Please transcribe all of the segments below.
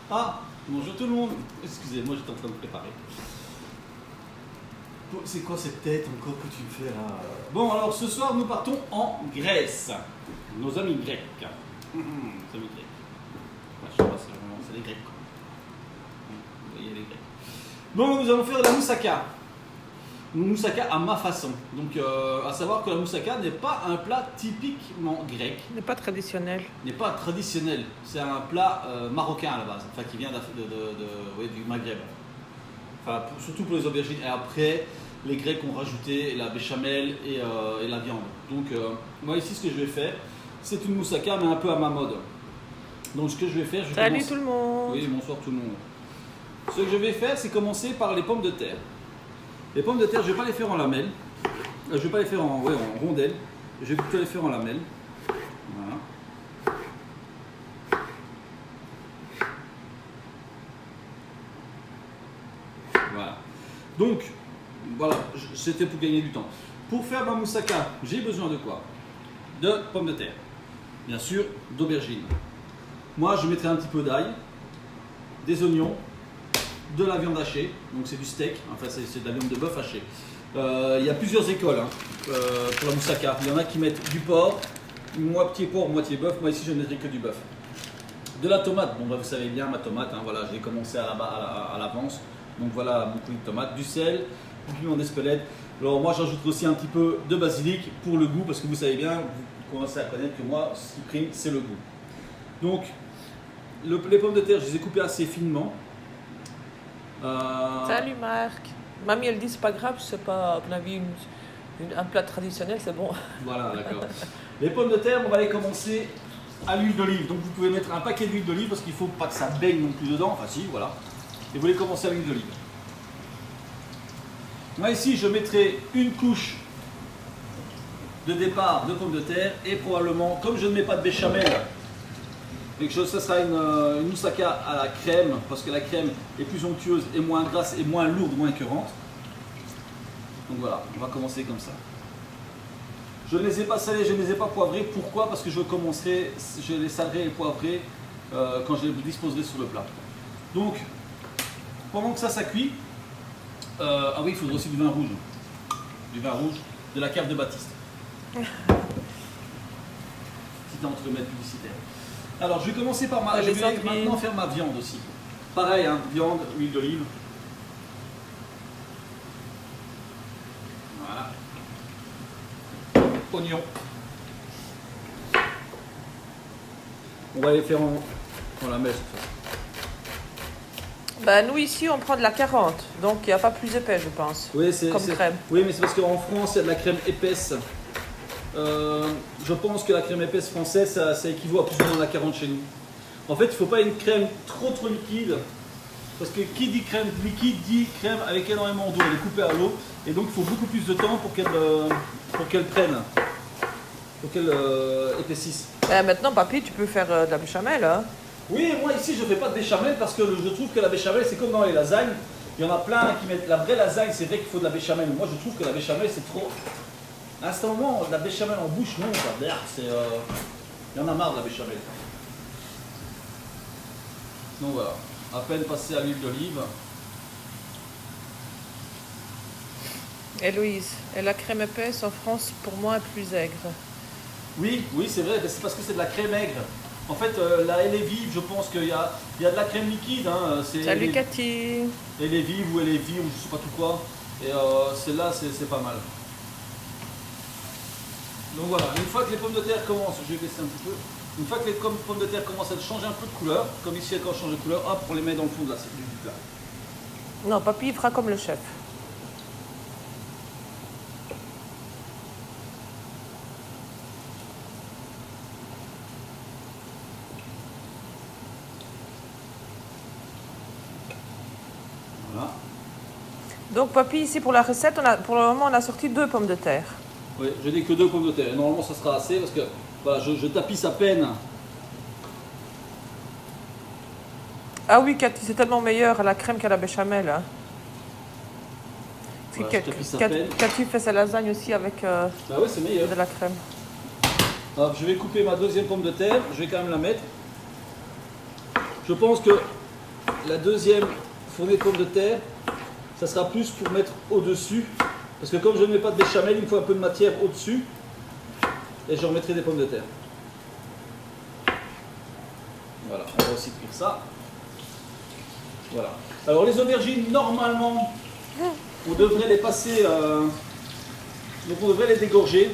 Ah, bonjour tout le monde. Excusez-moi, j'étais en train de préparer. C'est quoi cette tête encore que tu me fais là? Bon, alors ce soir nous partons en Grèce. Nos amis grecs. Nos amis grecs. Ouais, je sais pas si vraiment c'est les Grecs quoi. Vous voyez les Grecs. Bon, nous allons faire de la moussaka. Une moussaka à ma façon. Donc, à savoir que la moussaka n'est pas un plat typiquement grec. N'est pas traditionnel. N'est pas traditionnel. C'est un plat marocain à la base, enfin qui vient du Maghreb. Enfin, surtout pour les aubergines. Et après, les Grecs ont rajouté la béchamel et la viande. Donc, moi ici, ce que je vais faire, c'est une moussaka, mais un peu à ma mode. Donc, ce que je vais faire, Salut tout le monde. Oui, bonsoir tout le monde. Ce que je vais faire, c'est commencer par les pommes de terre. Les pommes de terre, je ne vais pas les faire en lamelles. Je ne vais pas les faire en rondelles. Je vais plutôt les faire en lamelles. Voilà. Voilà. Donc, voilà, c'était pour gagner du temps. Pour faire ma moussaka, j'ai besoin de quoi? De pommes de terre. Bien sûr, d'aubergines. Moi, je mettrai un petit peu d'ail, des oignons, de la viande hachée, donc c'est du steak, enfin c'est de la viande de bœuf hachée. Il y a plusieurs écoles pour la moussaka. Il y en a qui mettent du porc, moitié porc, moitié bœuf. Moi ici je ne mettrai que du bœuf. De la tomate, bon bah, vous savez bien ma tomate, voilà, j'ai commencé à l'avance. Donc voilà mon coulis de tomate, du sel, du piment d'Espelette. Alors moi j'ajoute aussi un petit peu de basilic pour le goût, parce que vous savez bien, vous commencez à connaître que moi ce qui prime c'est le goût. Donc les pommes de terre, je les ai coupées assez finement. Salut Marc. Mamie elle dit c'est pas grave, c'est pas à mon avis un plat traditionnel, c'est bon. Voilà, d'accord. Les pommes de terre, on va les commencer à l'huile d'olive. Donc vous pouvez mettre un paquet d'huile d'olive parce qu'il ne faut pas que ça baigne non plus dedans. Enfin si, voilà. Et vous les commencez à l'huile d'olive. Moi ici, je mettrai une couche de départ de pommes de terre et probablement, comme je ne mets pas de béchamel, quelque chose, ça sera une moussaka à la crème, parce que la crème est plus onctueuse et moins grasse et moins lourde, moins écœurante. Donc voilà, on va commencer comme ça. Je ne les ai pas salés, je ne les ai pas poivrés. Pourquoi? Parce que je les salerai et poivrerai quand je les disposerai sur le plat. Donc, pendant que ça cuit, ah oui, il faudra aussi du vin rouge. Du vin rouge, de la cave de Baptiste. Si tu es entre le maître publicitaire. Alors, je vais commencer par je vais maintenant faire ma viande aussi. Pareil, hein, viande, huile d'olive. Voilà. Oignons. On va les faire en la messe. Bah, nous ici on prend de la 40, donc il n'y a pas plus épais je pense. Oui, comme crème. Oui, mais c'est parce qu'en France il y a de la crème épaisse. Je pense que la crème épaisse française, ça équivaut à plus ou moins la 40 chez nous. En fait, il ne faut pas une crème trop liquide, parce que qui dit crème liquide dit crème avec énormément d'eau. Elle est coupée à l'eau, et donc il faut beaucoup plus de temps pour qu'elle prenne, pour qu'elle épaississe. Maintenant, papy, tu peux faire de la béchamel. Hein. Oui, moi ici je ne fais pas de béchamel parce que je trouve que la béchamel c'est comme dans les lasagnes. Il y en a plein qui mettent la vraie lasagne, c'est vrai qu'il faut de la béchamel. Moi je trouve que la béchamel c'est trop. À ce moment, la béchamel en bouche, non, il y en a marre de la béchamel. Donc voilà, à peine passé à l'huile d'olive. Héloïse, et la crème épaisse en France pour moi est plus aigre. Oui, c'est vrai, c'est parce que c'est de la crème aigre. En fait, elle est vive, je pense qu'il y a de la crème liquide. Hein, salut Cathy. Elle est vive ou elle est vive ou je sais pas tout quoi. Et celle-là, c'est pas mal. Donc voilà, une fois que les pommes de terre commencent, je vais baisser un petit peu. Une fois que les pommes de terre commencent à changer un peu de couleur, comme ici elles changent de couleur, hop, on les met dans le fond du plat. Non, papy il fera comme le chef. Voilà. Donc papy, ici pour la recette, pour le moment on a sorti 2 pommes de terre. Oui, je n'ai que 2 pommes de terre. Et normalement ça sera assez parce que voilà, je tapisse à peine. Ah oui Cathy, c'est tellement meilleur à la crème qu'à la béchamel. Hein. Voilà, Cathy fait sa lasagne aussi avec bah ouais, c'est meilleur. de la crème. Alors, je vais couper ma deuxième pomme de terre, je vais quand même la mettre. Je pense que la deuxième fournée de pommes de terre, ça sera plus pour mettre au-dessus. Parce que comme je ne mets pas de béchamel, il me faut un peu de matière au-dessus. Et je remettrai des pommes de terre. Voilà, on va aussi cuire ça. Voilà. Alors les aubergines, normalement, on devrait les passer... donc on devrait les dégorger.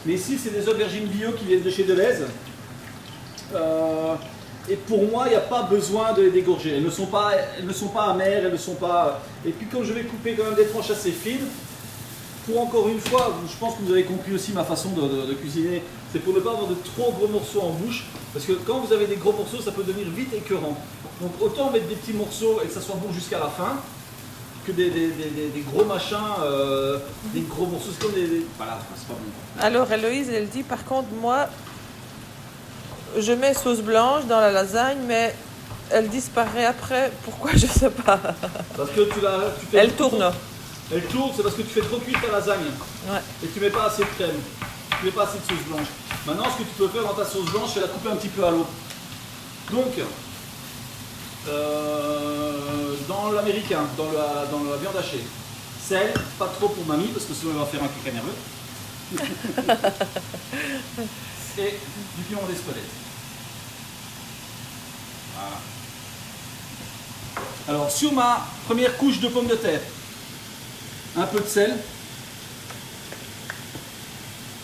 Mais ici, c'est des aubergines bio qui viennent de chez Deleuze. Et pour moi, il n'y a pas besoin de les dégorger. Elles ne sont pas amères, elles ne sont pas... Et puis comme je vais couper quand même des tranches assez fines, pour encore une fois, je pense que vous avez compris aussi ma façon de cuisiner, c'est pour ne pas avoir de trop gros morceaux en bouche, parce que quand vous avez des gros morceaux, ça peut devenir vite écœurant. Donc autant mettre des petits morceaux et que ça soit bon jusqu'à la fin, que des gros machins, des gros morceaux, c'est comme voilà, c'est pas bon. Alors Héloïse, elle dit par contre, moi, je mets sauce blanche dans la lasagne, mais elle disparaît après. Pourquoi? Je sais pas. Parce que tu fais... Elle tourne. Elle tourne, c'est parce que tu fais trop cuire ta lasagne. Ouais. Et tu mets pas assez de crème. Tu mets pas assez de sauce blanche. Maintenant, ce que tu peux faire dans ta sauce blanche, c'est la couper un petit peu à l'eau. Donc, dans l'américain, dans la viande hachée, sel, pas trop pour mamie, parce que sinon elle va faire un caca nerveux. Et du piment d'Espelette. Voilà. Alors, sur ma première couche de pommes de terre, un peu de sel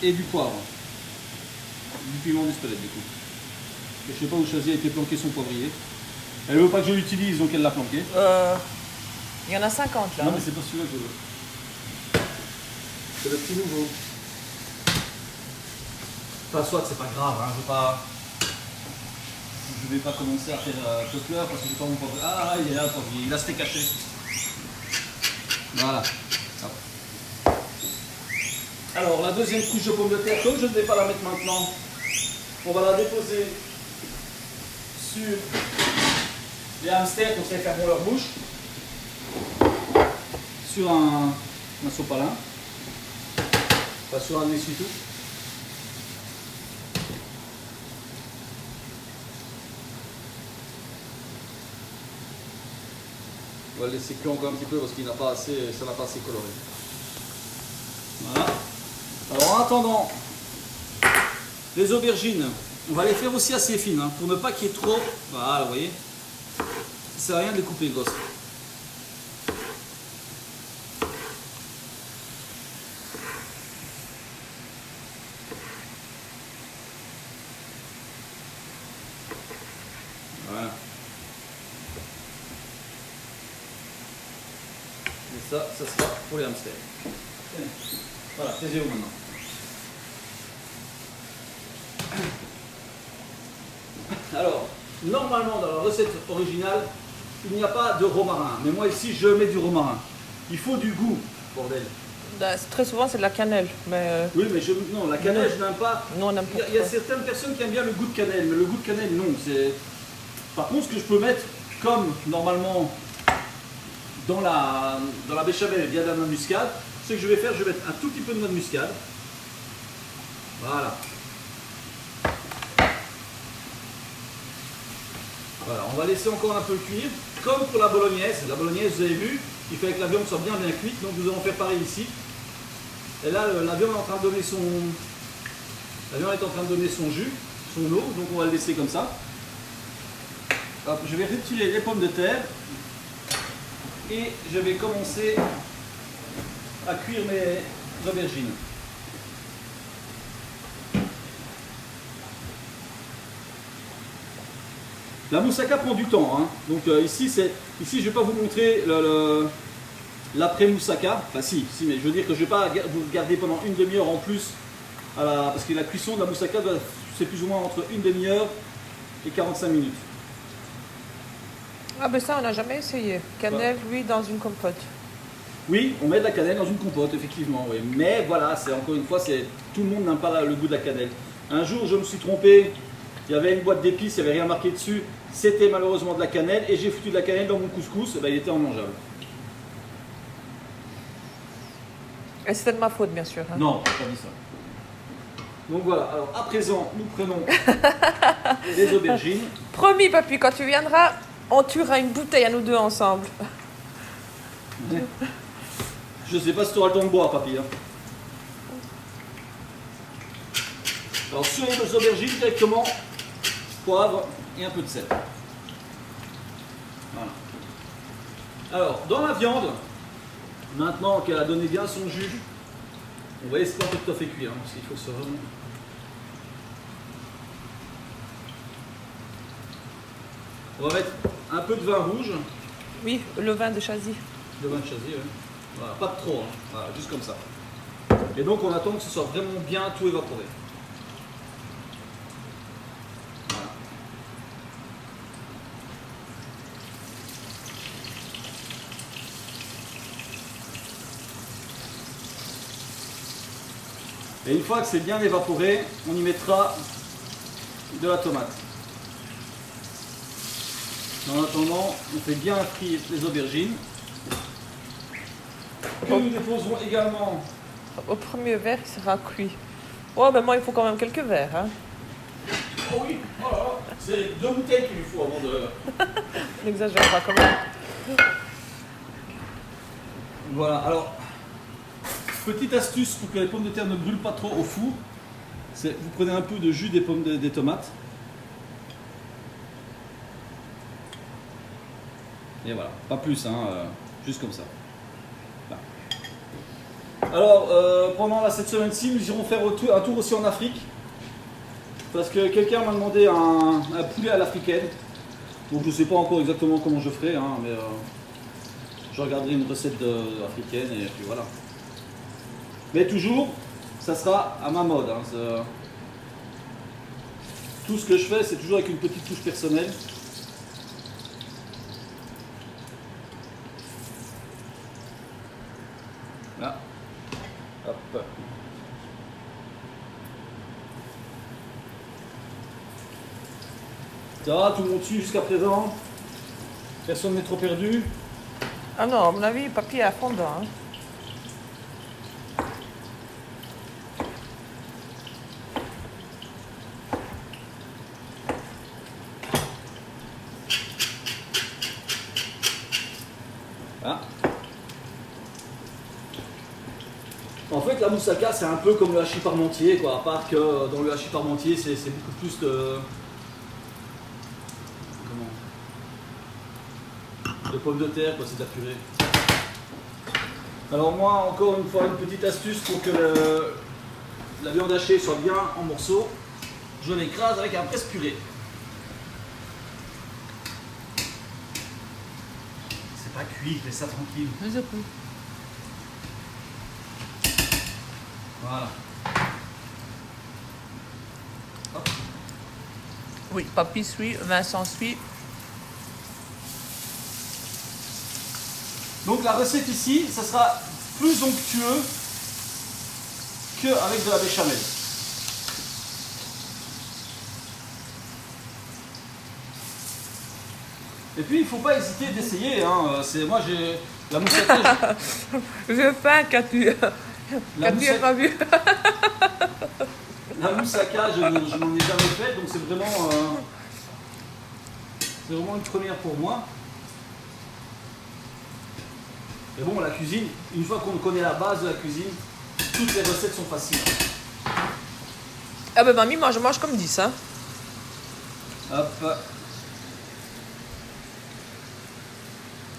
et du poivre. Du piment d'Espelette, du coup. Et je sais pas où Chazy a été planqué son poivrier. Elle veut pas que je l'utilise, donc elle l'a planqué. Il y en a 50 là. Non, mais c'est pas celui-là que je veux. C'est le petit nouveau. Enfin, soit c'est pas grave, hein, je vais pas commencer à faire fleur parce que j'ai pas mon poivrier. Ah, il est là le poivrier, il a c'était caché. Voilà. Alors, la deuxième couche de pommes de terre, comme je ne vais pas la mettre maintenant, on va la déposer sur les hamsters pour qu'ils ferment leur bouche, sur un sopalin, pas sur un essuie-tout. On va le laisser cuire encore un petit peu parce qu'il n'a pas assez, ça n'a pas assez coloré. Voilà. Alors en attendant, les aubergines, on va les faire aussi assez fines, hein, pour ne pas qu'il y ait trop. Voilà, vous voyez. Ça sert à rien de les couper, gosses. Voilà. Et ça sera pour les hamsters. Voilà, taisez-vous maintenant. Alors, normalement dans la recette originale, il n'y a pas de romarin. Mais moi ici, je mets du romarin. Il faut du goût, bordel. Très souvent, c'est de la cannelle. Mais Oui, mais non, la cannelle, je n'aime pas. Non, n'importe quoi. Il y a certaines personnes qui aiment bien le goût de cannelle, mais le goût de cannelle, non. Par contre, ce que je peux mettre, comme normalement dans la béchamel, il y a de la noix de muscade, ce que je vais faire, je vais mettre un tout petit peu de noix de muscade. Voilà. Voilà, on va laisser encore un peu cuire, comme pour la bolognaise. La bolognaise, vous avez vu, il fallait que la viande soit bien cuite, donc nous allons faire pareil ici. Et là, la viande est en train de donner son jus, son eau, donc on va le laisser comme ça. Hop, je vais retirer les pommes de terre et je vais commencer à cuire mes aubergines. La moussaka prend du temps, hein. Donc ici je ne vais pas vous montrer l'après moussaka. Enfin si, mais je veux dire que je ne vais pas vous garder pendant une demi-heure en plus, parce que la cuisson de la moussaka, c'est plus ou moins entre une demi-heure et 45 minutes. Ah ben ça, on n'a jamais essayé. Cannelle, lui, dans une compote. Oui, on met de la cannelle dans une compote, effectivement. Oui. Mais voilà, c'est encore une fois, tout le monde n'aime pas le goût de la cannelle. Un jour, je me suis trompé. Il y avait une boîte d'épices, il n'y avait rien marqué dessus. C'était malheureusement de la cannelle et j'ai foutu de la cannelle dans mon couscous. Et ben, il était immangeable. Et c'était de ma faute, bien sûr. Hein. Non, je n'ai pas dit ça. Donc voilà, alors à présent, nous prenons les aubergines. Promis, papy, quand tu viendras, On tuera une bouteille à nous deux ensemble. Je sais pas si tu auras le temps de boire, papy. Hein. Alors sur les aubergines directement, poivre et un peu de sel. Voilà. Alors dans la viande, maintenant qu'elle a donné bien son jus, on va laisser pas tout à fait cuire, hein, parce qu'il faut que ce soit vraiment... On va mettre un peu de vin rouge. Oui, le vin de Chazy. Le vin de Chazy, oui. Voilà, pas de trop, hein. Voilà, juste comme ça. Et donc on attend que ce soit vraiment bien tout évaporé. Voilà. Et une fois que c'est bien évaporé, on y mettra de la tomate. En attendant, on fait bien frire les aubergines. Que nous déposerons également. Au premier verre, il sera cuit. Oh, ben moi, il faut quand même quelques verres. Hein. Oh oui, oh là là, c'est 2 bouteilles qu'il lui faut avant de... N'exagère pas quand même. Voilà, alors, petite astuce pour que les pommes de terre ne brûlent pas trop au four, c'est vous prenez un peu de jus des tomates. Et voilà, pas plus, hein, juste comme ça. Voilà. Alors, pendant cette semaine-ci, nous irons faire un tour aussi en Afrique. Parce que quelqu'un m'a demandé un poulet à l'africaine. Donc je ne sais pas encore exactement comment je ferai, hein, mais je regarderai une recette africaine et puis voilà. Mais toujours, ça sera à ma mode. Hein, tout ce que je fais, c'est toujours avec une petite touche personnelle. Là. Hop. Ça va, tout le monde suit jusqu'à présent? Personne n'est trop perdu? Ah non, à mon avis, papy est à fond dedans. Hein. Voilà. En fait, la moussaka, c'est un peu comme le hachis parmentier, quoi. À part que dans le hachis parmentier, c'est beaucoup plus de... de pommes de terre, quoi, c'est de la purée. Alors moi, encore une fois, une petite astuce pour que la viande hachée soit bien en morceaux. Je l'écrase avec un presse-purée. C'est pas cuit, laisse ça tranquille. Voilà. Hop. Oui, papy suit, Vincent suit. Donc la recette ici, ça sera plus onctueux qu'avec de la béchamel. Et puis il ne faut pas hésiter d'essayer. Hein. Moi j'ai la moussaka. J'ai faim, Cathy. Cathy n'a pas vu. La moussaka, je n'en ai jamais fait, donc c'est vraiment une première pour moi. Mais bon, la cuisine, une fois qu'on connaît la base de la cuisine, toutes les recettes sont faciles. Ah ben mamie, moi je mange comme 10, hein. Hop.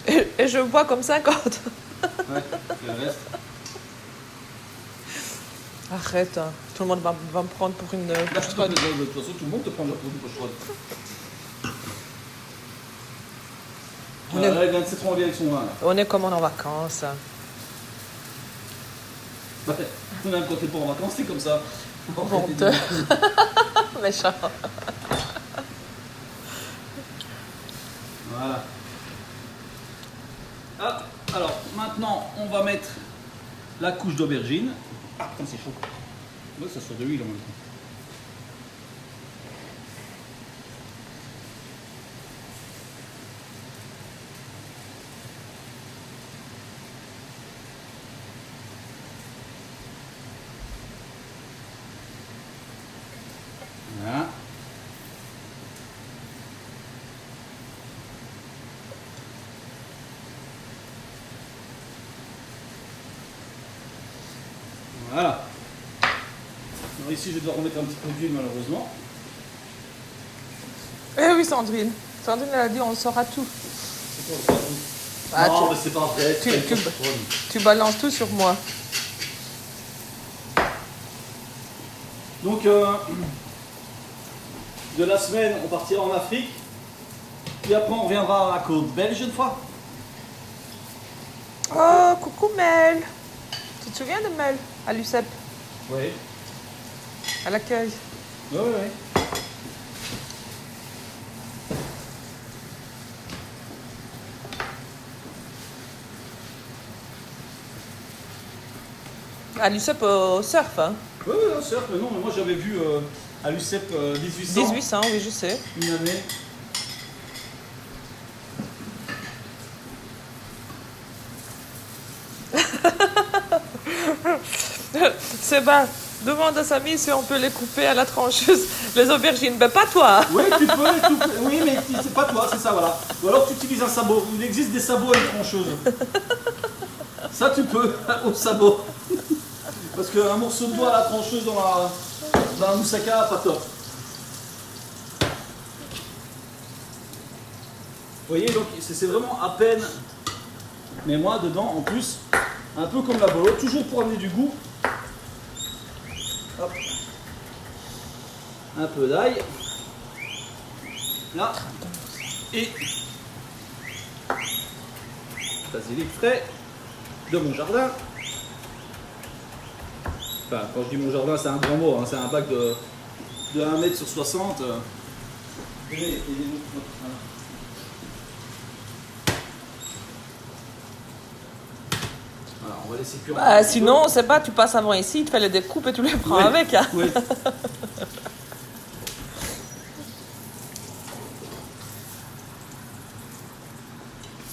Et je bois comme 50. Ouais, le reste. Arrête, hein. Tout le monde va me prendre pour une De toute poche-trône. façon, tout le monde te prend pour une poche froide. Là, il vient de s'être avec son vin. Là. On est comme en vacances. Ouais, même quand t'es pas en vacances, c'est comme ça. Honteux. Méchant. Voilà. Ah, alors, maintenant, on va mettre la couche d'aubergine. Ah, putain, c'est chaud. Ouais, ça sort de l'huile en même temps. Voilà. Voilà. Alors ici, je vais devoir remettre un petit peu d'huile malheureusement. Eh oui, Sandrine. Sandrine, elle a dit on saura tout. C'est pas vrai. Ah, Non, mais c'est pas vrai. tu balances tout sur moi. Donc, de la semaine, on partira en Afrique. Puis après, on reviendra à la côte belge une fois. Oh, coucou Mel. Tu te souviens de Mel à l'UCEP, Oui. à l'accueil? Oui, oui, oui. À l'UCEP au surf, hein? Oui, oui, surf, mais non, mais moi j'avais vu à l'UCEP 1800. 1800, oui, je sais. Une année. Sébastien, demande à Samy si on peut les couper à la trancheuse, les aubergines. Ben pas toi. Oui, tu peux, oui, mais c'est pas toi, c'est ça, voilà. Ou alors tu utilises un sabot. Il existe des sabots à une trancheuse. Ça, tu peux, au sabot. Parce qu'un morceau de bois à la trancheuse dans la moussaka, pas top. Vous voyez, donc c'est vraiment à peine. Mais moi, dedans, en plus, un peu comme la bolo, toujours pour amener du goût. Hop. Un peu d'ail. Là. Et basilic frais de mon jardin. Enfin, quand je dis mon jardin, c'est un grand mot, hein, c'est un bac de 1 mètre sur 60. Voilà, on va laisser cuire. Sinon, c'est pas, tu passes avant ici, tu fais les découpes et tu les prends Oui, avec. Hein. oui.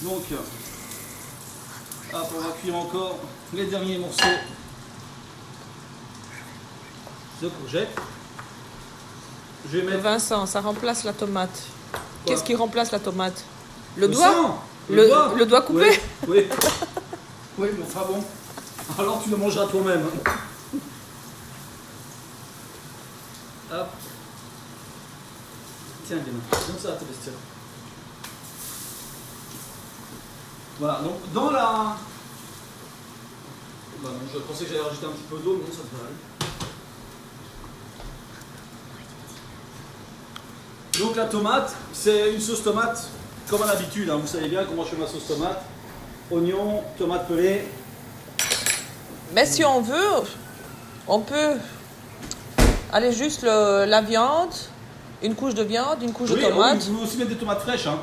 Donc, hop, on va cuire encore les derniers morceaux de courgettes. Je vais mettre Vincent, ça remplace la tomate. Qu'est-ce qui remplace la tomate? le doigt sang, le doigt coupé? Oui, oui. Oui, mais enfin bon. Alors tu le mangeras toi-même. Hop. Tiens, Guénin, donne ça à ta bestiole. Voilà, donc dans la... Bah, je pensais que j'allais rajouter un petit peu d'eau, mais non, ça devrait aller. Donc la tomate, c'est une sauce tomate comme à l'habitude, hein. Vous savez bien comment je fais ma sauce tomate. Oignon, tomate pelée. Mais si on veut, on peut aller juste la viande, une couche de viande, une couche de tomate. Oui, vous pouvez aussi mettre des tomates fraîches. Hein.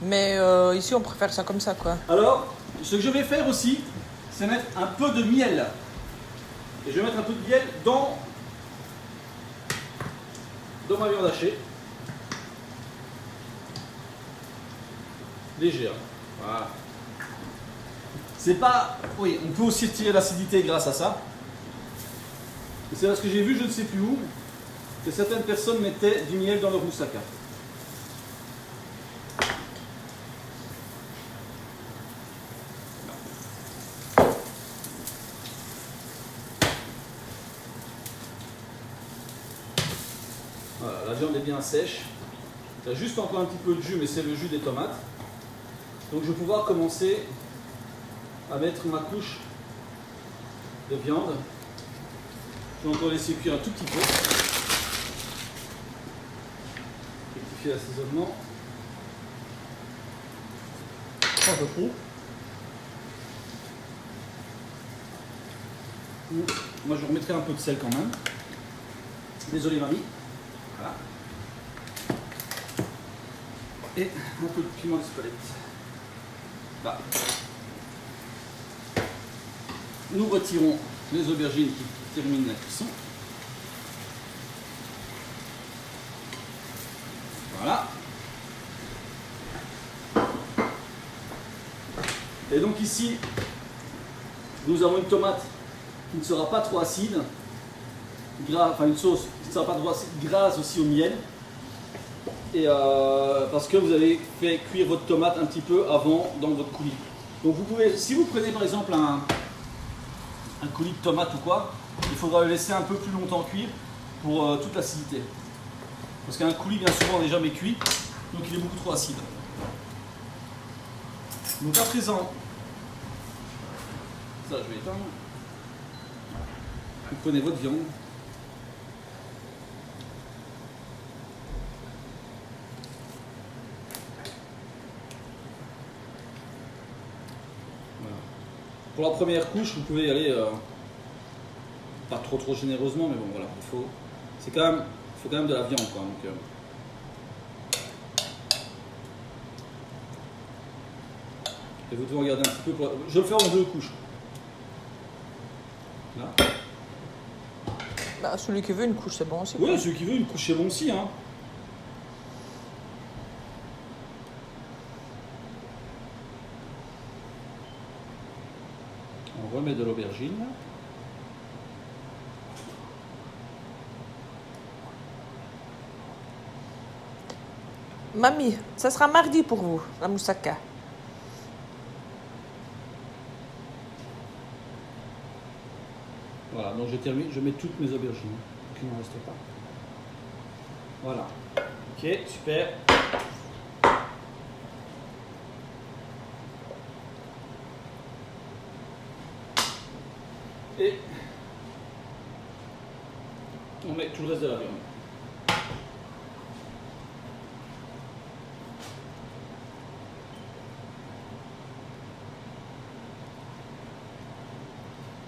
Mais ici, on préfère ça comme ça, quoi. Alors, ce que je vais faire aussi, c'est mettre un peu de miel. Et je vais mettre un peu de miel dans ma viande hachée. Léger. Voilà. C'est pas... Oui, on peut aussi tirer l'acidité grâce à ça. Et c'est parce que j'ai vu, je ne sais plus où, que certaines personnes mettaient du miel dans leur moussaka. Voilà, la viande est bien sèche. Il y a juste encore un petit peu de jus, mais c'est le jus des tomates. Donc je vais pouvoir commencer à mettre ma couche de viande. Je vais encore laisser cuire un tout petit peu. Rectifier l'assaisonnement. Pas un peu trop. Moi je remettrai un peu de sel quand même. Désolé mamie. Voilà. Et un peu de piment d'Espelette. Là. Nous retirons les aubergines qui terminent la cuisson. Voilà. Et donc ici, nous avons une tomate qui ne sera pas trop acide, enfin une sauce qui ne sera pas trop acide, grâce aussi au miel. Et parce que vous avez fait cuire votre tomate un petit peu avant dans votre coulis. Donc vous pouvez, si vous prenez par exemple un coulis de tomate ou quoi, il faudra le laisser un peu plus longtemps cuire pour toute l'acidité. Parce qu'un coulis, bien souvent, n'est jamais cuit, donc il est beaucoup trop acide. Donc à présent, ça je vais éteindre. Vous prenez votre viande. Voilà. Pour la première couche, vous pouvez y aller pas trop généreusement, mais bon voilà, il faut quand même de la viande quoi. Donc, et vous devez regarder un petit peu. Je vais le faire en 2 couches. Là. Bah, celui qui veut une couche, c'est bon aussi. Oui, quoi. celui qui veut une couche, c'est bon aussi. Hein. On remet de l'aubergine. Mamie, ça sera mardi pour vous, la moussaka. Voilà, donc je termine, je mets toutes mes aubergines, qu'il n'en reste pas. Voilà. Ok, super. Et on met tout le reste de la viande.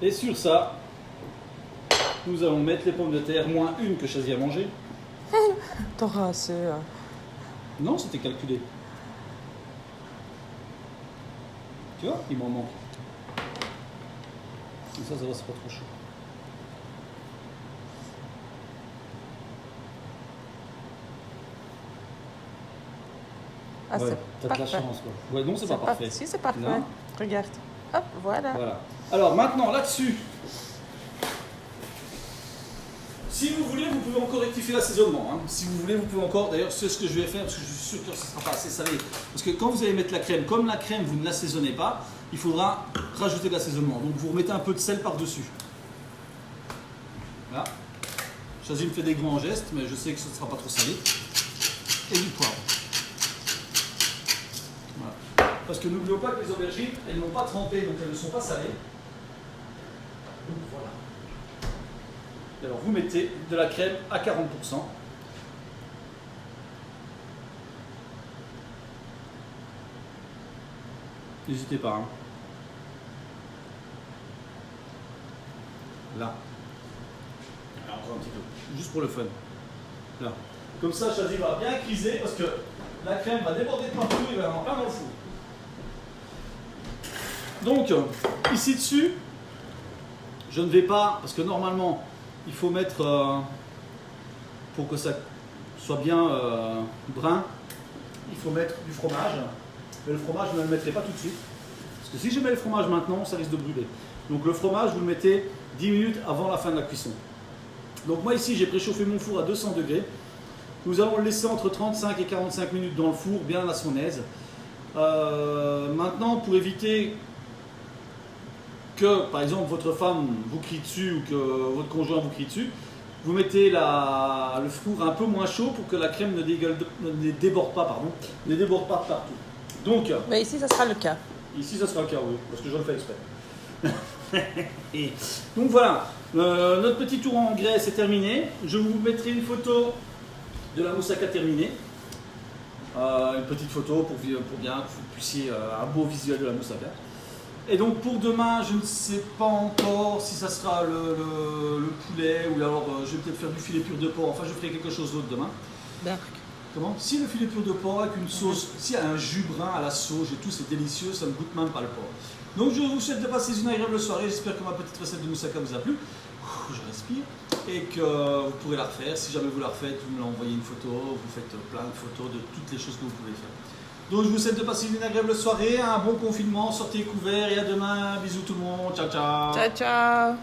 Et sur ça, nous allons mettre les pommes de terre, moins une que Chazy a mangé. T'auras assez. Non, c'était calculé. Tu vois, il m'en manque. Et ça va, c'est pas trop chaud. Ah, Ouais, c'est t'as de la parfait. chance, quoi. Ouais, non, c'est pas parfait. Si, c'est parfait. Non. Regarde. Hop, voilà. Voilà. Alors maintenant, là-dessus, si vous voulez, vous pouvez encore rectifier l'assaisonnement. Hein. Si vous voulez, vous pouvez encore. D'ailleurs, c'est ce que je vais faire parce que je suis sûr que ce ne sera pas assez salé. Parce que quand vous allez mettre la crème, comme la crème, vous ne l'assaisonnez pas, il faudra rajouter de l'assaisonnement. Donc vous remettez un peu de sel par-dessus. Voilà. Chazy me fait des grands gestes, mais je sais que ce ne sera pas trop salé. Et du poivre. Voilà. Parce que n'oublions pas que les aubergines, elles n'ont pas trempé, donc elles ne sont pas salées. Donc voilà. Alors vous mettez de la crème à 40%. N'hésitez pas. Hein. Là. Alors, encore un petit peu. Juste pour le fun. Là. Comme ça, Chazy va bien criser parce que la crème va déborder de partout et va en plein dans le four. Donc, ici dessus, je ne vais pas, parce que normalement, il faut mettre, pour que ça soit bien brun, il faut mettre du fromage. Mais le fromage, je ne le mettrai pas tout de suite. Parce que si je mets le fromage maintenant, ça risque de brûler. Donc le fromage, vous le mettez 10 minutes avant la fin de la cuisson. Donc moi ici, j'ai préchauffé mon four à 200 degrés. Nous allons le laisser entre 35 et 45 minutes dans le four, bien à son aise. Maintenant, pour éviter que, par exemple, votre femme vous crie dessus ou que votre conjoint vous crie dessus, vous mettez le four un peu moins chaud pour que la crème ne déborde pas de partout. Donc, Mais ici, ça sera le cas. ici, ça sera le cas, oui, parce que je le fais exprès. Et donc voilà, notre petit tour en graisse est terminé. Je vous mettrai une photo de la moussaka terminée. Une petite photo pour bien que vous puissiez un beau visuel de la moussaka. Et donc pour demain, je ne sais pas encore si ça sera le poulet ou alors je vais peut-être faire du filet pur de porc. Enfin, je ferai quelque chose d'autre demain. Berk. Comment? Si le filet pur de porc avec une sauce, s'il y a un jus brun à la sauge et tout, c'est délicieux, ça ne goûte même pas le porc. Donc je vous souhaite de passer une agréable soirée. J'espère que ma petite recette de moussaka vous a plu. Je respire. Et que vous pourrez la refaire. Si jamais vous la refaites, vous me l'envoyez une photo. Vous faites plein de photos de toutes les choses que vous pouvez faire. Donc je vous souhaite de passer une agréable soirée, un bon confinement, sortez couverts et à demain. Bisous tout le monde. Ciao ciao. Ciao, ciao.